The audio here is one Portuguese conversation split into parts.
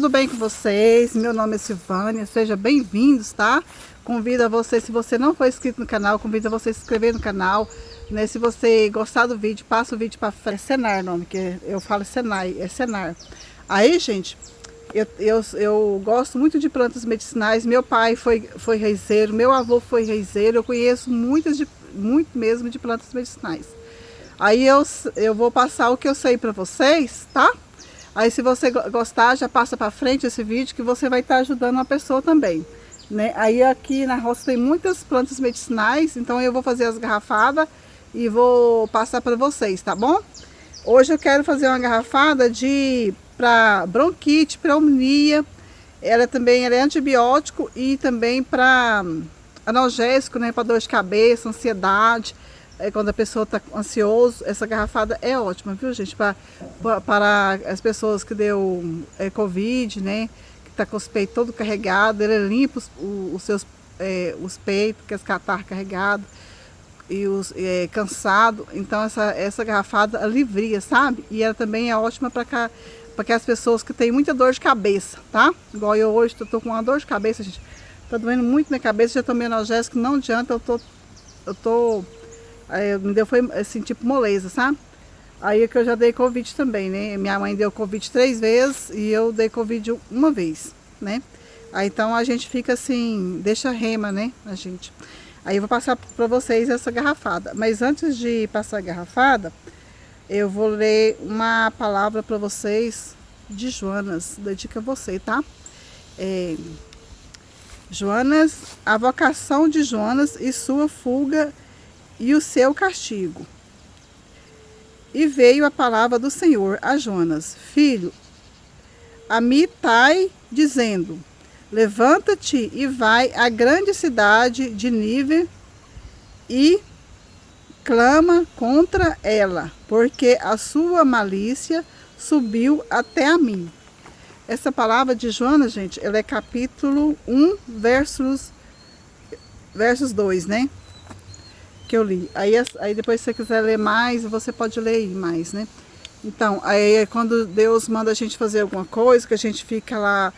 Tudo bem com vocês? Meu nome é Silvânia, sejam bem-vindos, tá? Convido a você, se você não for inscrito no canal, convido a você a se inscrever no canal, né? Se você gostar do vídeo, passa o vídeo para frente. É Senar o nome, que eu falo Senai, é Senar. Aí, gente, eu gosto muito de plantas medicinais. Meu pai foi reiseiro, meu avô foi reiseiro, eu conheço muito mesmo de plantas medicinais. Aí eu vou passar o que eu sei para vocês, tá? Aí se você gostar, já passa para frente esse vídeo que você vai estar ajudando uma pessoa também, né? Aí aqui na roça tem muitas plantas medicinais, então eu vou fazer as garrafadas e vou passar para vocês, tá bom? Hoje eu quero fazer uma garrafada para bronquite, pneumonia. Ela é antibiótico e também para analgésico, né? Para dor de cabeça, ansiedade. Quando a pessoa está ansiosa, essa garrafada é ótima, viu, gente? Para as pessoas que deu Covid, né? Que está com os peitos todo carregados, ele limpa os peitos, que é os catarros carregados e os cansados. Então essa garrafada alivia, sabe? E ela também é ótima para as pessoas que têm muita dor de cabeça, tá? Igual eu hoje estou com uma dor de cabeça, gente. Tá doendo muito minha cabeça, já tomei analgésico, não adianta, me deu foi assim, tipo moleza, sabe? Aí é que eu já dei Covid também, né? Minha mãe deu Covid 3 vezes e eu dei Covid uma vez, né? Aí então a gente fica assim, deixa rema, né? A gente. Aí eu vou passar para vocês essa garrafada. Mas antes de passar a garrafada, eu vou ler uma palavra para vocês de Jonas. Dedica a você, tá? Jonas, a vocação de Jonas e sua fuga e o seu castigo. E veio a palavra do Senhor a Jonas: filho, Amitai, dizendo: levanta-te e vai à grande cidade de Nínive e clama contra ela, porque a sua malícia subiu até a mim. Essa palavra de Jonas, gente, ela é capítulo 1, versos 2, né? Que eu li. Aí depois se você quiser ler mais, você pode ler mais, né? Então, aí quando Deus manda a gente fazer alguma coisa, que a gente fica lá,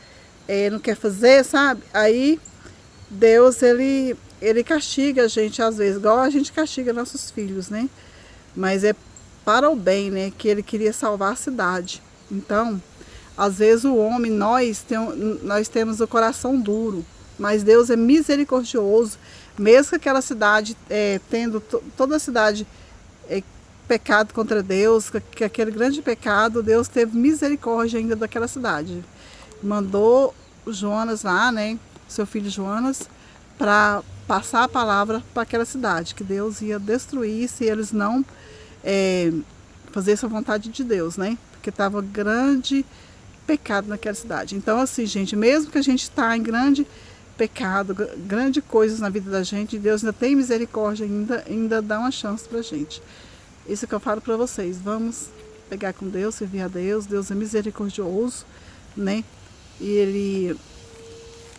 não quer fazer, sabe? Aí Deus, ele castiga a gente às vezes, igual a gente castiga nossos filhos, né? Mas é para o bem, né? Que ele queria salvar a cidade. Então, às vezes o homem, nós temos o coração duro, mas Deus é misericordioso. Mesmo que aquela cidade, tendo toda a cidade pecado contra Deus, que aquele grande pecado, Deus teve misericórdia ainda daquela cidade. Mandou Jonas lá, né, seu filho Jonas, para passar a palavra para aquela cidade, que Deus ia destruir se eles não fizessem a vontade de Deus, né? Porque estava grande pecado naquela cidade. Então, assim, gente, mesmo que a gente está em grande pecado, grandes coisas na vida da gente, Deus ainda tem misericórdia, ainda dá uma chance pra gente. Isso que eu falo para vocês, vamos pegar com Deus, servir a Deus. Deus é misericordioso, né? E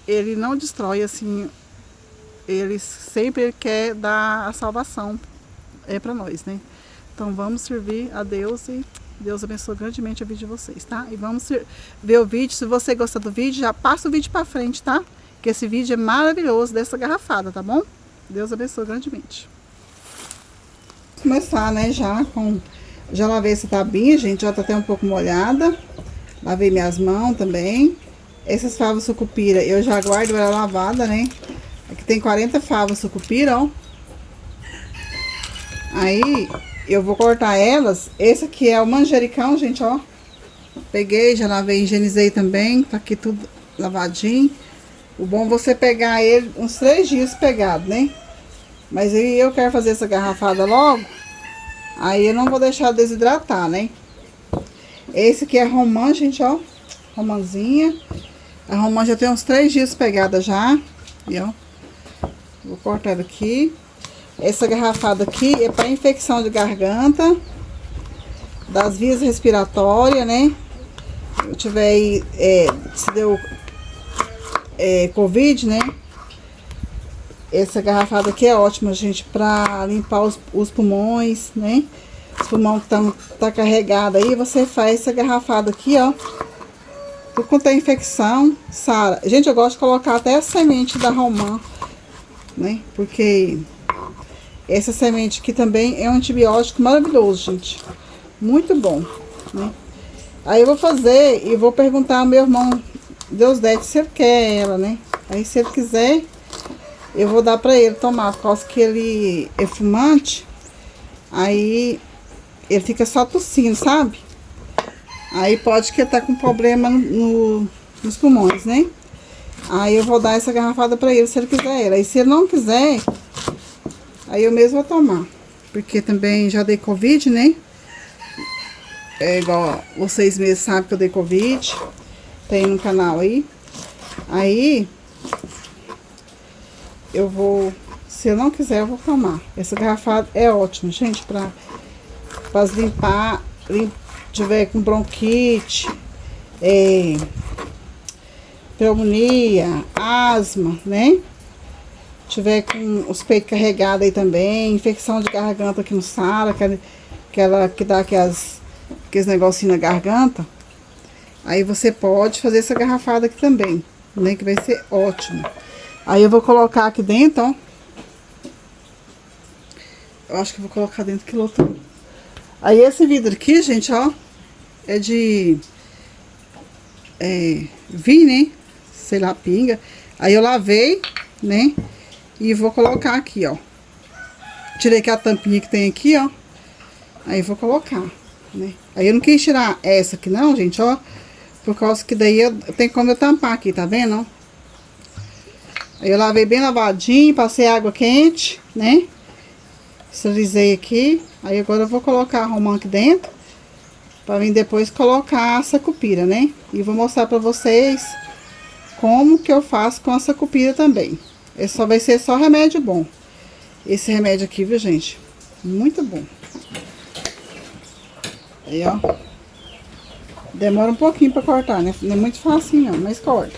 ele não destrói assim, ele sempre quer dar a salvação para nós, né? Então vamos servir a Deus e Deus abençoe grandemente a vida de vocês, tá? E vamos ver o vídeo. Se você gostar do vídeo, já passa o vídeo para frente, tá? Que esse vídeo é maravilhoso dessa garrafada, tá bom? Deus abençoe grandemente. Vou começar, né, já lavei essa tabinha, gente, já tá até um pouco molhada. Lavei minhas mãos também. Essas favas sucupira, eu já guardo ela lavada, né? Aqui tem 40 favas sucupira, ó. Aí, eu vou cortar elas. Esse aqui é o manjericão, gente, ó. Peguei, já lavei, higienizei também. Tá aqui tudo lavadinho. O bom é você pegar ele uns 3 dias pegado, né? Mas aí eu quero fazer essa garrafada logo. Aí eu não vou deixar desidratar, né? Esse aqui é romã, gente, ó. Romãzinha. A romã já tem uns 3 dias pegada já. E ó. Vou cortar ela aqui. Essa garrafada aqui é para infecção de garganta, das vias respiratórias, né? Eu tiver aí, se deu Covid, né? Essa garrafada aqui é ótima, gente, para limpar os pulmões, né? Os pulmões que tá carregado aí, você faz essa garrafada aqui, ó. Tudo quanto é infecção, sara. Gente, eu gosto de colocar até a semente da romã, né? Porque essa semente aqui também é um antibiótico maravilhoso, gente. Muito bom, né? Aí eu vou fazer e vou perguntar ao meu irmão Deusdete se ele quer ela, né? Aí se ele quiser, eu vou dar pra ele tomar, por causa que ele é fumante. Aí ele fica só tossindo, sabe? Aí pode que ele tá com problema nos pulmões, né? Aí eu vou dar essa garrafada pra ele, se ele quiser ela. Aí se ele não quiser, aí eu mesmo vou tomar. Porque também já dei Covid, né? É igual vocês mesmos sabem que eu dei Covid. Tem no canal aí. Aí eu vou, se eu não quiser, eu vou tomar. Essa garrafada é ótima, gente, pra limpar, tiver com bronquite, pneumonia, asma, né? Tiver com os peitos carregados aí também, infecção de garganta aqui no sara, aquela que dá aqueles negocinhos na garganta. Aí você pode fazer essa garrafada aqui também, né? Que vai ser ótimo. Aí eu vou colocar aqui dentro, ó. Eu acho que eu vou colocar dentro aquilo outro. Aí esse vidro aqui, gente, ó, é de vinho, né? Sei lá, pinga. Aí eu lavei, né? E vou colocar aqui, ó. Tirei aqui a tampinha que tem aqui, ó. Aí vou colocar, né? Aí eu não quis tirar essa aqui não, gente, ó. Por causa que daí tem como eu tampar aqui, tá vendo, ó? Aí eu lavei bem lavadinho, passei água quente, né? Esterilizei aqui. Aí agora eu vou colocar a romã aqui dentro. Pra vir depois colocar a sacupira, né? E vou mostrar pra vocês como que eu faço com a sacupira também. Esse vai ser só remédio bom. Esse remédio aqui, viu, gente? Muito bom. Aí, ó. Demora um pouquinho pra cortar, né? Não é muito fácil, não, mas corta.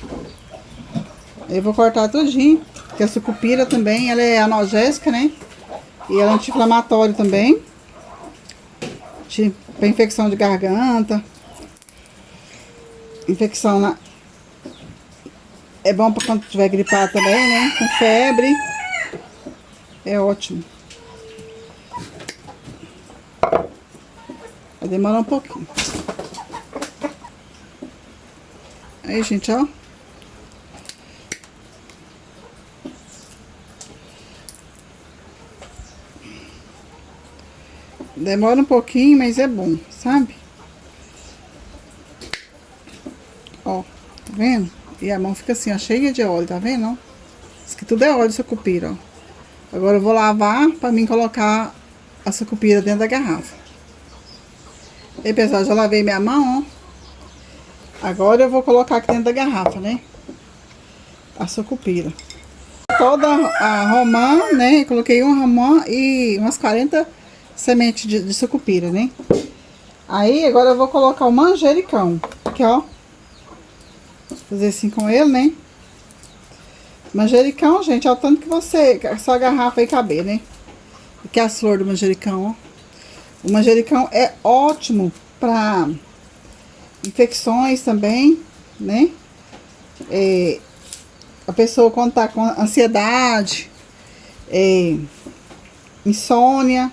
Aí eu vou cortar tudinho. Porque a sucupira também, ela é analgésica, né? E ela é anti-inflamatório também. Pra infecção de garganta. Infecção na... É bom pra quando tiver gripado também, né? Com febre. É ótimo. Vai demorar um pouquinho. Aí, gente, ó. Demora um pouquinho, mas é bom, sabe? Ó, tá vendo? E a mão fica assim, ó, cheia de óleo, tá vendo? Ó? Isso aqui tudo é óleo de sucupira, ó. Agora eu vou lavar pra mim colocar a sucupira dentro da garrafa. E aí, pessoal, já lavei minha mão, ó. Agora eu vou colocar aqui dentro da garrafa, né? A sucupira. Toda a romã, né? Eu coloquei uma romã e umas 40 sementes de sucupira, né? Aí, agora eu vou colocar o manjericão. Aqui, ó. Fazer assim com ele, né? Manjericão, gente, é o tanto que você... a sua garrafa aí caber, né? Aqui é as flores do manjericão, ó. O manjericão é ótimo pra infecções também, né? A pessoa quando tá com ansiedade, insônia,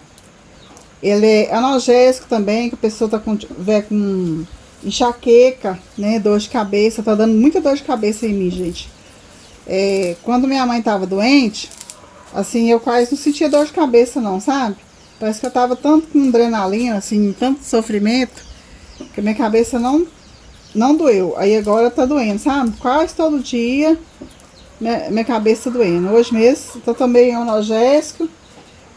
ele é analgésico também, que a pessoa tá com enxaqueca, né? Dor de cabeça, tá dando muita dor de cabeça em mim, gente. Quando minha mãe tava doente, assim, eu quase não sentia dor de cabeça não, sabe? Parece que eu tava tanto com adrenalina, assim, tanto sofrimento, que minha cabeça não doeu. Aí agora tá doendo, sabe? Quase todo dia minha cabeça tá doendo. Hoje mesmo eu tomei um analgésico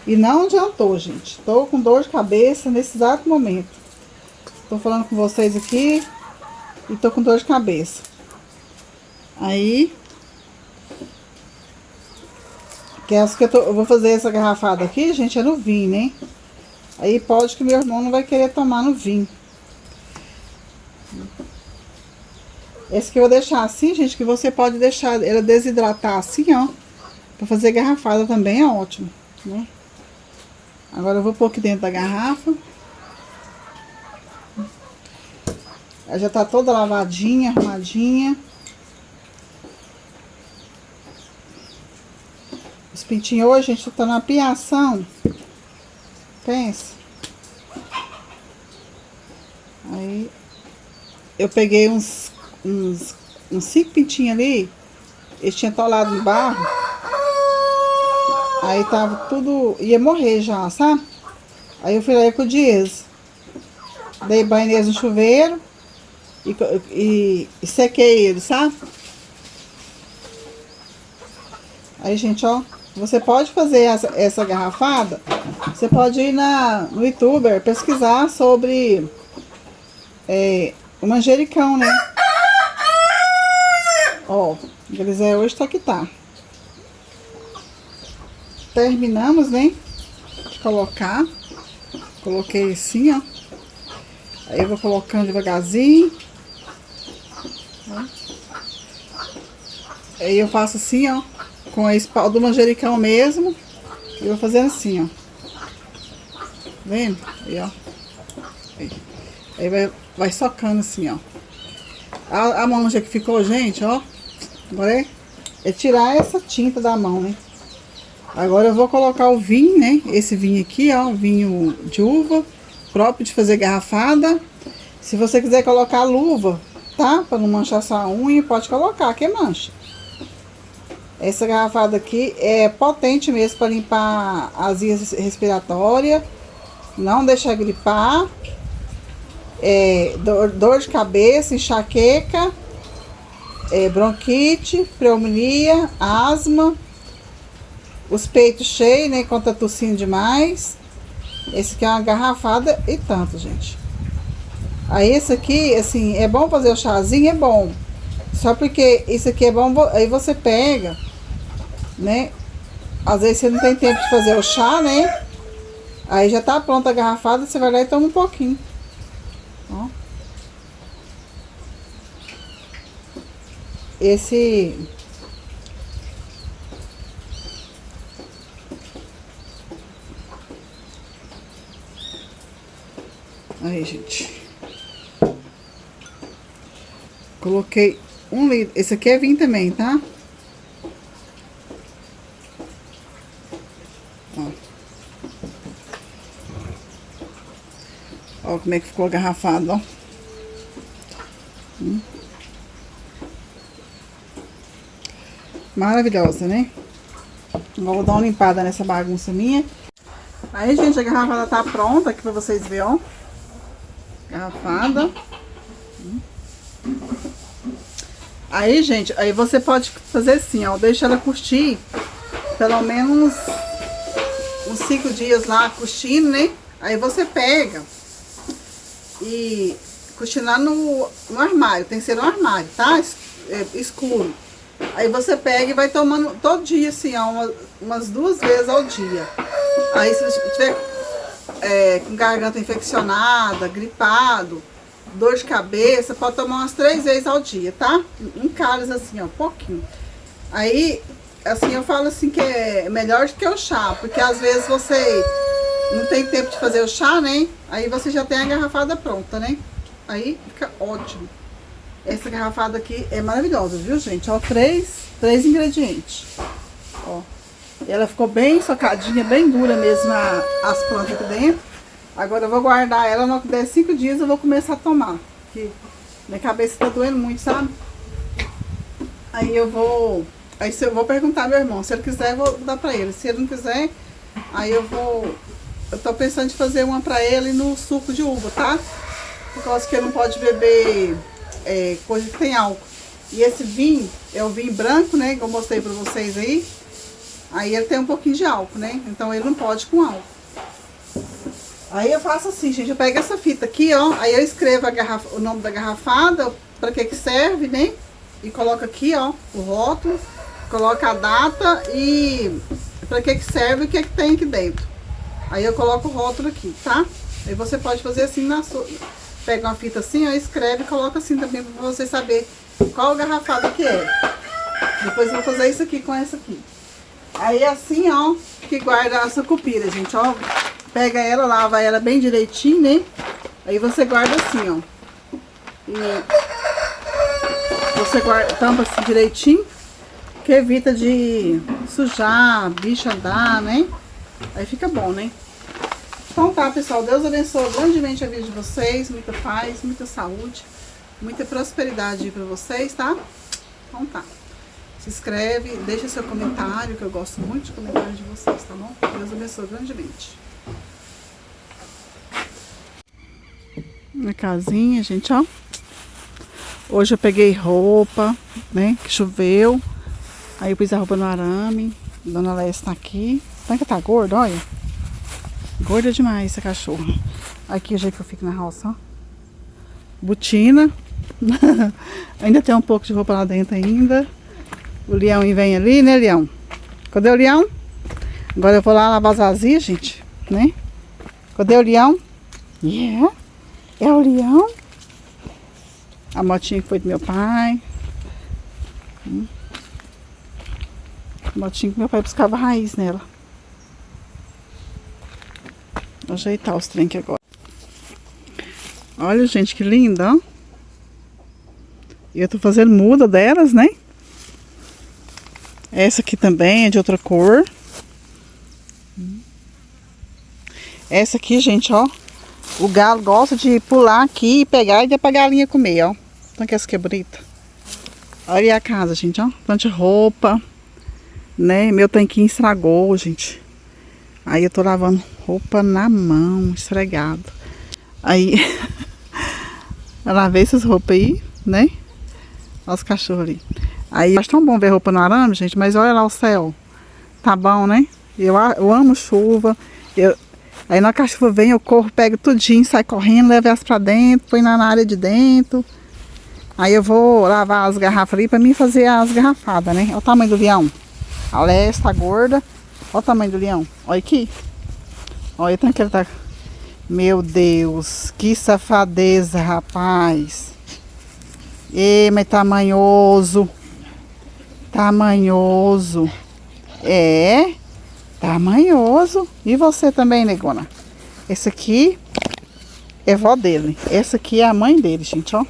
e não adiantou, gente. Tô com dor de cabeça nesse exato momento. Tô falando com vocês aqui e tô com dor de cabeça. Aí, eu vou fazer essa garrafada aqui, gente, é no vinho, né? Aí pode que meu irmão não vai querer tomar no vinho. Esse que eu vou deixar assim, gente, que você pode deixar ela desidratar assim, ó. Pra fazer garrafada também é ótimo, né? Agora eu vou pôr aqui dentro da garrafa. Ela já tá toda lavadinha, arrumadinha. Os pintinhos hoje, a gente tá na piação. Pensa. Aí, eu peguei uns 5 pintinhos ali. Eles tinham atolado no barro. Aí tava tudo... Ia morrer já, sabe? Aí eu fui lá com o Dias. Dei banho neles no chuveiro. E sequei eles, sabe? Aí, gente, ó. Você pode fazer essa garrafada. Você pode ir no YouTuber pesquisar sobre o manjericão, né? Ó, o Grisé hoje tá que tá. Terminamos, né? De colocar. Coloquei assim, ó. Aí eu vou colocando devagarzinho. Aí eu faço assim, ó. Com esse pau do manjericão mesmo. E vou fazendo assim, ó. Vendo? Aí, ó. Aí vai socando assim, ó. A mão já que ficou, gente, ó. Agora é tirar essa tinta da mão, né? Agora eu vou colocar o vinho, né? Esse vinho aqui, ó. Vinho de uva. Próprio de fazer garrafada. Se você quiser colocar luva, tá? Pra não manchar sua unha, pode colocar, que mancha. Essa garrafada aqui é potente mesmo para limpar as vias respiratórias. Não deixar gripar. Dor de cabeça, enxaqueca. Bronquite, pneumonia, asma. Os peitos cheios, né? Quando tá tossindo demais. Esse aqui é uma garrafada e tanto, gente. Aí esse aqui, assim, é bom fazer o chazinho, é bom. Só porque isso aqui é bom, aí você pega, né? Às vezes você não tem tempo de fazer o chá, né? Aí já tá pronta a garrafada, você vai lá e toma um pouquinho. Ó. Esse... Aí, gente. Coloquei 1 litro. Esse aqui é vinho também, tá? Ó. Ó como é que ficou a garrafada, ó. Maravilhosa, né? Agora vou dar uma limpada nessa bagunça minha. Aí, gente, a garrafada tá pronta aqui pra vocês verem, ó. Garrafada. Aí, gente, aí você pode fazer assim, ó. Deixa ela curtir pelo menos uns 5 dias lá curtindo, né? Aí você pega e cochilar no armário. Tem que ser no armário, tá? Escuro. Aí você pega e vai tomando todo dia, assim, ó. Umas 2 vezes ao dia. Aí se você tiver com garganta infeccionada, gripado, dor de cabeça, pode tomar umas 3 vezes ao dia, tá? Em cálice assim, ó, pouquinho. Aí, assim, eu falo assim que é melhor do que o chá, porque às vezes você não tem tempo de fazer o chá, né? Aí você já tem a garrafada pronta, né? Aí fica ótimo. Essa garrafada aqui é maravilhosa, viu, gente? Ó, 3 ingredientes. Ó. E ela ficou bem socadinha, bem dura mesmo as plantas aqui dentro. Agora eu vou guardar ela, no que der 5 dias eu vou começar a tomar. Porque minha cabeça tá doendo muito, sabe? Aí eu vou perguntar ao meu irmão. Se ele quiser, eu vou dar pra ele. Se ele não quiser, aí eu tô pensando em fazer uma pra ele no suco de uva, tá? Por causa que ele não pode beber coisa que tem álcool. E esse vinho é o vinho branco, né? Que eu mostrei pra vocês aí. Aí ele tem um pouquinho de álcool, né? Então ele não pode com álcool. Aí eu faço assim, gente. Eu pego essa fita aqui, ó. Aí eu escrevo o nome da garrafada, pra que serve, né? E coloco aqui, ó, o rótulo. Coloco a data e pra que serve e o que tem aqui dentro. Aí eu coloco o rótulo aqui, tá? Aí você pode fazer assim na sua... Pega uma fita assim, ó, escreve e coloca assim também pra você saber qual garrafada que é. Depois eu vou fazer isso aqui com essa aqui. Aí assim, ó, que guarda a sucupira, gente, ó. Pega ela, lava ela bem direitinho, né? Aí você guarda assim, ó. E você guarda, tampa assim direitinho, que evita de sujar, bicho andar, né? Aí fica bom, né? Então tá, pessoal, Deus abençoe grandemente a vida de vocês, muita paz, muita saúde, muita prosperidade aí pra vocês, tá? Então tá. Se inscreve, deixa seu comentário, que eu gosto muito de comentários de vocês, tá bom? Deus abençoe grandemente. Minha casinha, gente, ó. Hoje eu peguei roupa, né, que choveu. Aí eu pus a roupa no arame. Dona Léia tá aqui. Será que tá gorda, olha? Gorda demais essa cachorra. Aqui o jeito que eu fico na roça, ó. Botina. Ainda tem um pouco de roupa lá dentro ainda. O leão vem ali, né, leão? Cadê o leão? Agora eu vou lá lavar as vasilhas, gente, né? Cadê o leão? Yeah. É o leão. A motinha que foi do meu pai. A motinha que meu pai buscava raiz nela. Vou ajeitar os trem aqui agora. Olha, gente, que linda, ó. E eu tô fazendo muda delas, né? Essa aqui também é de outra cor. Essa aqui, gente, ó. O galo gosta de pular aqui e pegar e dar pra galinha comer, ó. Então que essa aqui é bonita. Olha a casa, gente, ó. Tanto de roupa, né? Meu tanquinho estragou, gente. Aí eu tô lavando roupa na mão, esfregado. Aí eu lavei essas roupas aí, né? Olha os cachorros ali. Aí acho tão bom ver roupa no arame, gente, mas olha lá o céu. Tá bom, né? Eu amo chuva. Aí na hora que a chuva vem, eu corro, pego tudinho, saio correndo, levo elas pra dentro, põe na área de dentro. Aí eu vou lavar as garrafas ali pra mim fazer as garrafadas, né? Olha o tamanho do leão. A Léia está gorda. Olha o tamanho do leão. Olha aqui. Olha tanto que ele tá. Meu Deus, que safadeza, rapaz. Ê, mas tamanhoso. Tamanhoso. É, tamanhoso. E você também, negona? Esse aqui é vó dele. Essa aqui é a mãe dele, gente, ó.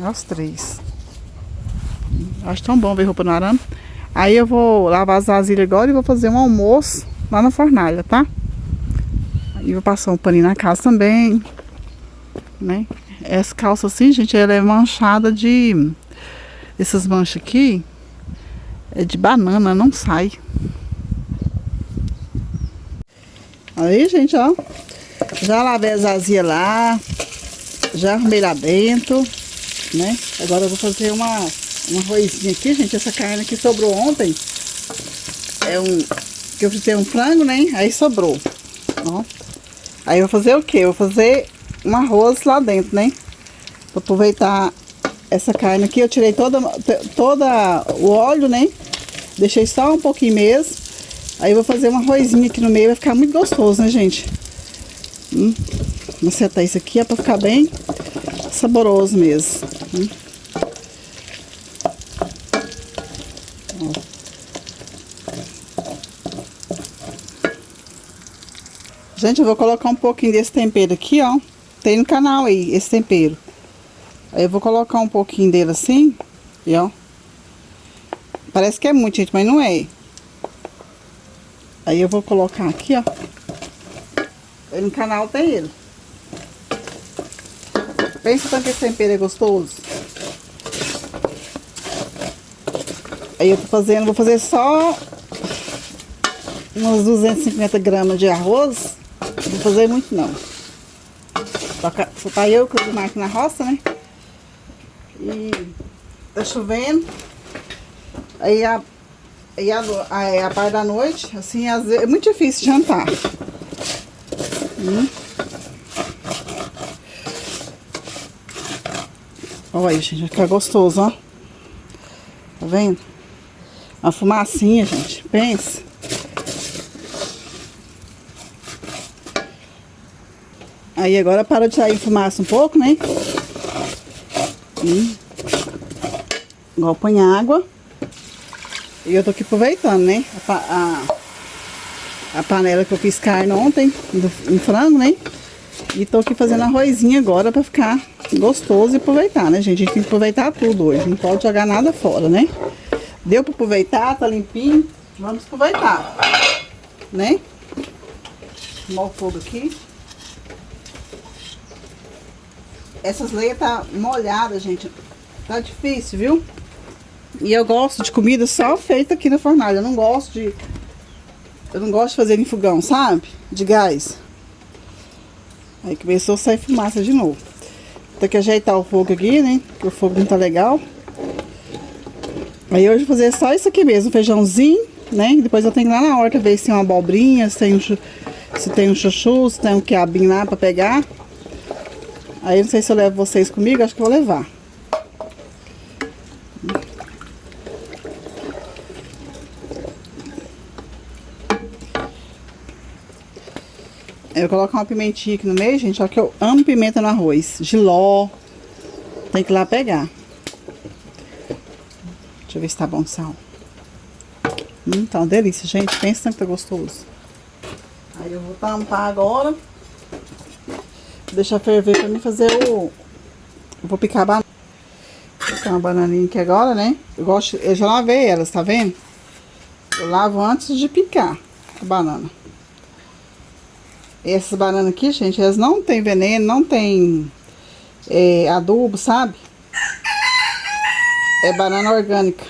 É os três. Acho tão bom ver roupa no arame. Aí eu vou lavar as vasilhas agora e vou fazer um almoço lá na fornalha, tá? Aí eu vou passar um paninho na casa também, né? Essa calça assim, gente, ela é manchada de... Essas manchas aqui é de banana, não sai. Aí, gente, ó. Já lavei as vasilhas lá. Já arrumei lá dentro, né? Agora eu vou fazer uma arrozinha aqui, gente. Essa carne aqui sobrou ontem. Que eu fritei um frango, né? Aí sobrou. Ó. Aí eu vou fazer o quê? Eu vou fazer um arroz lá dentro, né? Vou aproveitar essa carne aqui. Eu tirei toda o óleo, né? Deixei só um pouquinho mesmo. Aí eu vou fazer um arrozinho aqui no meio. Vai ficar muito gostoso, né, gente? Vou acertar isso aqui, é pra ficar bem saboroso mesmo. Gente, eu vou colocar um pouquinho desse tempero aqui, ó. Tem no canal aí, esse tempero. Aí eu vou colocar um pouquinho dele assim, e ó. Parece que é muito, gente, mas não é. Aí eu vou colocar aqui, ó. Aí no canal tem ele. Pensa tanto que esse tempero é gostoso. Aí eu tô fazendo, vou fazer só uns 250 gramas de arroz. Não vou fazer muito não. Só tá eu que eu aqui na roça, né? E tá chovendo. Aí a parte da noite, assim, às vezes é muito difícil jantar. Olha aí, gente, vai ficar gostoso, ó. Tá vendo? Uma fumacinha, gente. Pensa. Aí agora para de sair fumaça um pouco, né? Igual põe água. E eu tô aqui aproveitando, né? A panela que eu fiz carne ontem, um frango, né? E tô aqui fazendo arrozinho agora pra ficar gostoso e aproveitar, né, gente? A gente tem que aproveitar tudo hoje, não pode jogar nada fora, né? Deu pra aproveitar, tá limpinho, vamos aproveitar, né? Vou o fogo aqui. Essas leias tá molhadas, gente. Tá difícil, viu? E eu gosto de comida só feita aqui na fornalha. Eu não gosto de fazer em fogão, sabe? De gás. Aí começou a sair fumaça de novo. Tem que ajeitar o fogo aqui, né? Porque o fogo não tá legal. Aí hoje eu vou fazer só isso aqui mesmo, feijãozinho, né? E depois eu tenho que ir lá na horta ver se tem uma abobrinha, se tem um chuchu, se tem um quiabinho lá pra pegar. Aí não sei se eu levo vocês comigo, acho que eu vou levar. Eu coloco uma pimentinha aqui no meio, gente, só que eu amo pimenta no arroz. Jiló. Tem que ir lá pegar. Deixa eu ver se tá bom o sal. Tá uma delícia, gente. Pensa que tá gostoso. Aí eu vou tampar agora. Deixa ferver pra mim fazer o... Eu vou picar a banana. Vou picar uma bananinha aqui agora, né? Eu já lavei elas, tá vendo? Eu lavo antes de picar a banana. Essas bananas aqui, gente, elas não tem veneno, não tem adubo, sabe? É banana orgânica.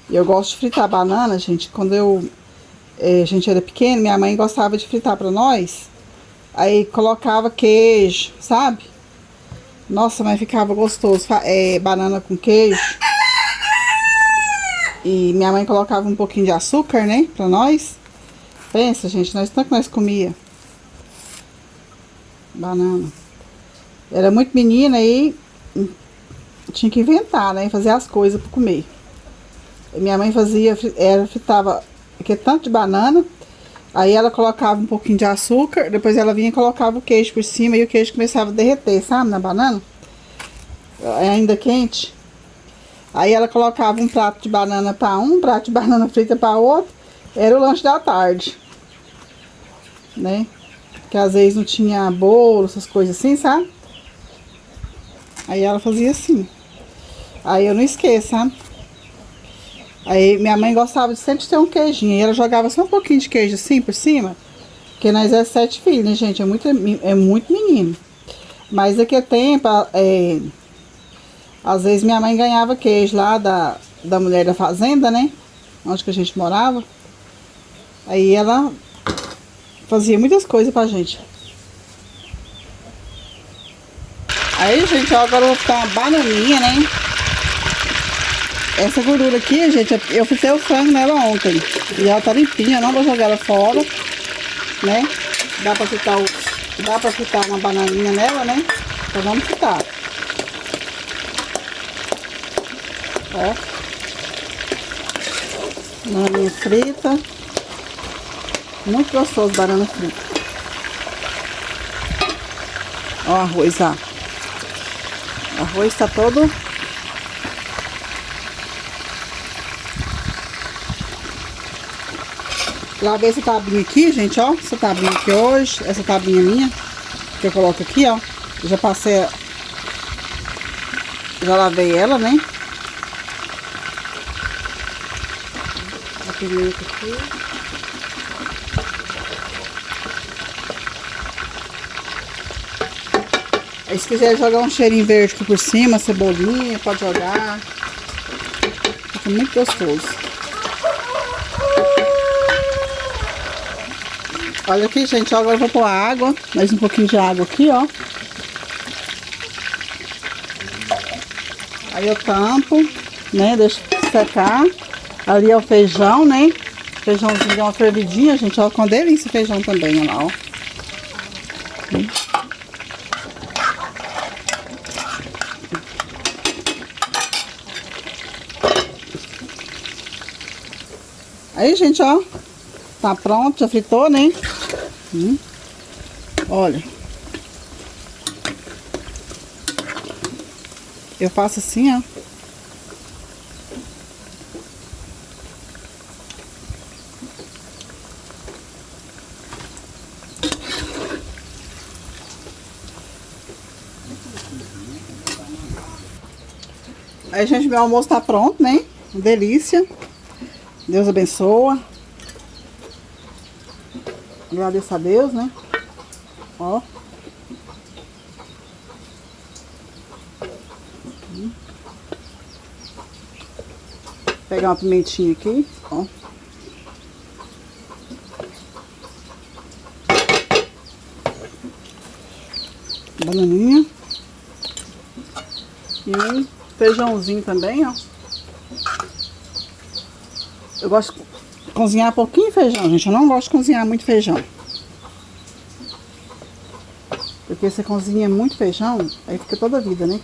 E eu gosto de fritar banana, gente. Quando a gente era pequeno, minha mãe gostava de fritar pra nós. Aí colocava queijo, sabe? Nossa, mas ficava gostoso. Banana com queijo. E minha mãe colocava um pouquinho de açúcar, né? Pra nós. Pensa, gente, tanto que nós comia banana. Era muito menina e tinha que inventar, né? Fazer as coisas pra comer. E minha mãe fritava aquele tanto de banana. Aí ela colocava um pouquinho de açúcar. Depois ela vinha e colocava o queijo por cima. E o queijo começava a derreter, sabe? Na banana. Ainda quente. Aí ela colocava um prato de banana para um prato de banana frita para outro. Era o lanche da tarde. Né? Que às vezes não tinha bolo, essas coisas assim, sabe? Aí ela fazia assim. Aí eu não esqueço, sabe? Aí minha mãe gostava de sempre ter um queijinho. E ela jogava só um pouquinho de queijo assim por cima. Porque nós é 7 filhos, né, gente? É muito menino. Mas daqui a tempo... Às vezes minha mãe ganhava queijo lá da mulher da fazenda, né? Onde que a gente morava. Aí ela fazia muitas coisas pra gente. Aí, gente, agora eu vou botar uma bananinha, né? Essa gordura aqui, gente, eu fritei o frango nela ontem. E ela tá limpinha, eu não vou jogar ela fora, né? Dá pra fritar uma bananinha nela, né? Então vamos fritar. Ó, bananinha frita. Muito gostoso banana frita. Ó, arroz, ó. O arroz tá todo... Lavei essa tabinha aqui, gente, ó. Essa tabinha aqui hoje, essa tabinha minha, que eu coloco aqui, ó. Eu já passei... Já lavei ela, né? Pimenta aqui. Aí se quiser jogar um cheirinho verde aqui por cima, cebolinha, pode jogar. Fica muito gostoso. Olha aqui, gente, agora eu vou pôr água. Mais um pouquinho de água aqui, ó. Aí eu tampo, né? Deixo secar. Ali é o feijão, né? Feijãozinho deu uma fervidinha, gente. Ó, com delícia o feijão também, olha lá, ó. Aí, gente, ó. Tá pronto, já fritou, né? Olha. Eu faço assim, ó. Aí, gente, meu almoço tá pronto, né? Uma delícia. Deus abençoa. Agradeço a Deus, né? Ó. Vou pegar uma pimentinha aqui, ó. Bananinha. E um feijãozinho também, ó. Eu gosto de cozinhar pouquinho feijão, gente. Eu não gosto de cozinhar muito feijão. Porque você cozinha muito feijão, aí fica toda a vida, né?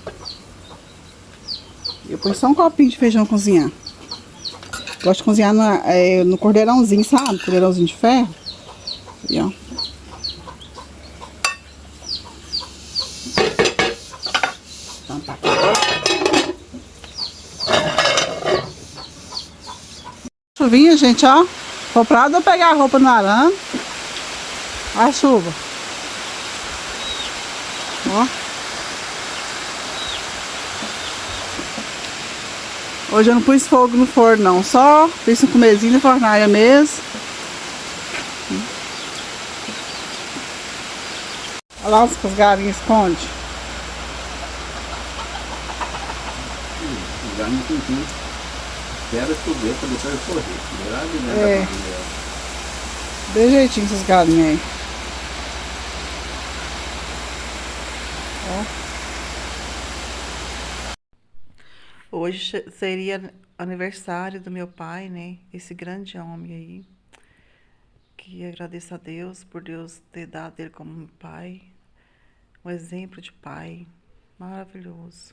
Eu ponho só um copinho de feijão cozinhar. Gosto de cozinhar no cordeirãozinho, sabe? Cordeirãozinho de ferro. E ó. Chuvinha, gente, ó. Vou pra lá, vou pegar a roupa no arame. Olha a chuva. Ó. Hoje eu não pus fogo no forno, não. Só fiz um comezinho na fornalha mesmo. Olha lá as galinhas escondem. Já não entendi. Espera chover para depois correr. É. De jeitinho essas galinhas aí. Ó. Hoje seria aniversário do meu pai, né? Esse grande homem aí. Que agradeço a Deus por Deus ter dado ele como pai. Um exemplo de pai maravilhoso.